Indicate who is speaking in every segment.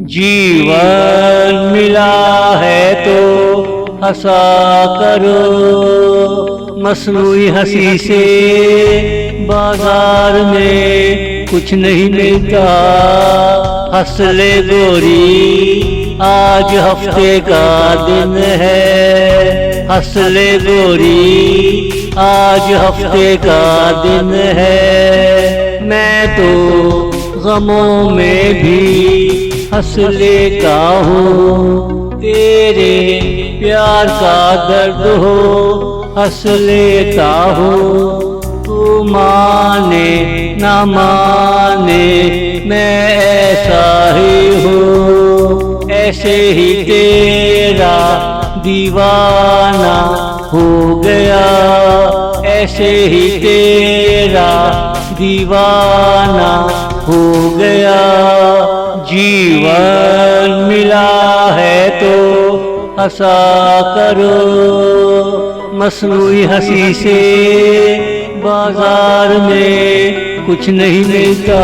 Speaker 1: जीवन मिला है तो हंसा करो, मसनूई हंसी से बाजार में कुछ नहीं मिलता। हंस ले गोरी आज हफ्ते का दिन है, हंस ले गोरी आज हफ्ते का दिन है। मैं तो गमों में भी हंस लेता हूँ, तेरे प्यार का दर्द हो हंस लेता हूँ। तू माने ना माने मैं ऐसा ही हूँ, ऐसे ही तेरा दीवाना हो गया, ऐसे ही तेरा दीवाना हो गया। जीवन मिला है तो हंसा करो, मसनूई हंसी से बाजार में कुछ नहीं मिलता।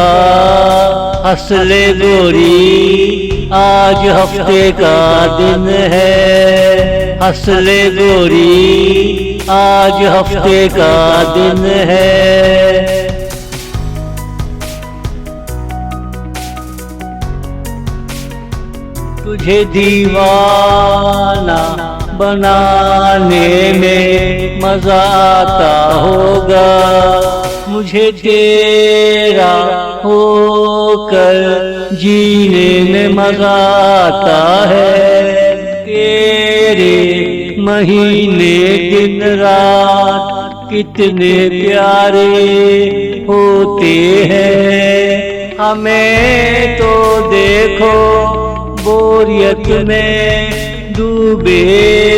Speaker 1: हंस ले गोरी आज हफ्ते का दिन है, हंस ले गोरी आज हफ्ते का दिन है। तुझे दीवाना बनाने में मजा आता होगा, मुझे तेरा होकर जीने में मजा आता है। तेरे महीने दिन रात कितने प्यारे होते हैं, हमें तो देखो बोरियत में डूबे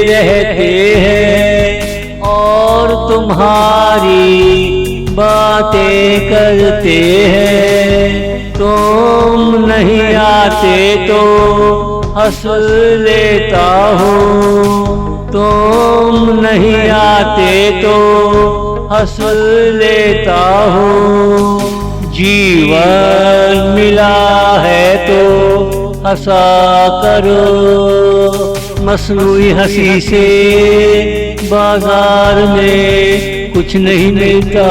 Speaker 1: रहते हैं, और तुम्हारी बातें करते हैं। तुम नहीं आते तो हंस लेता हूँ, तुम नहीं आते तो हंस लेता हूँ। जीवन मिला है तो हंसा करो, मसनूई हंसी से बाजार में कुछ नहीं मिलता।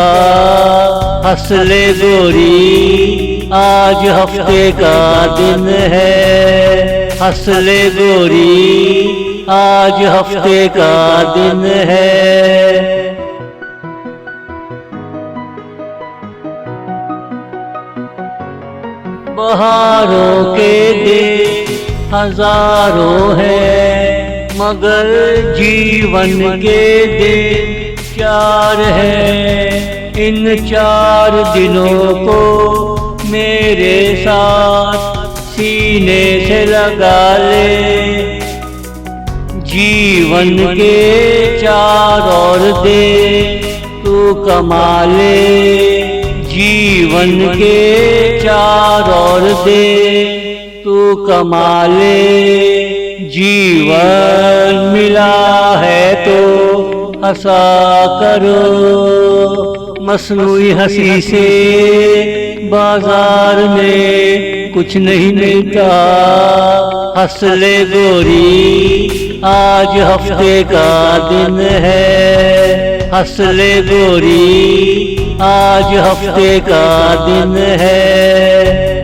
Speaker 1: हंस ले गोरी आज हफ्ते का दिन है, हंस ले गोरी आज हफ्ते का दिन है। बहारों के दिन हजारों हैं, मगर जीवन के दिन 4 हैं। इन 4 दिनों को मेरे साथ सीने से लगा ले। जीवन के 4 और दिन तू कमा ले, जीवन के 4 और दिन तू कमा ले। जीवन मिला है तो हंसा करो, मसनूई हंसी से बाजार में कुछ नहीं मिलता। हंस ले गोरी आज हफ्ते का दिन है, हंस ले गोरी आज हफ्ते का दिन है।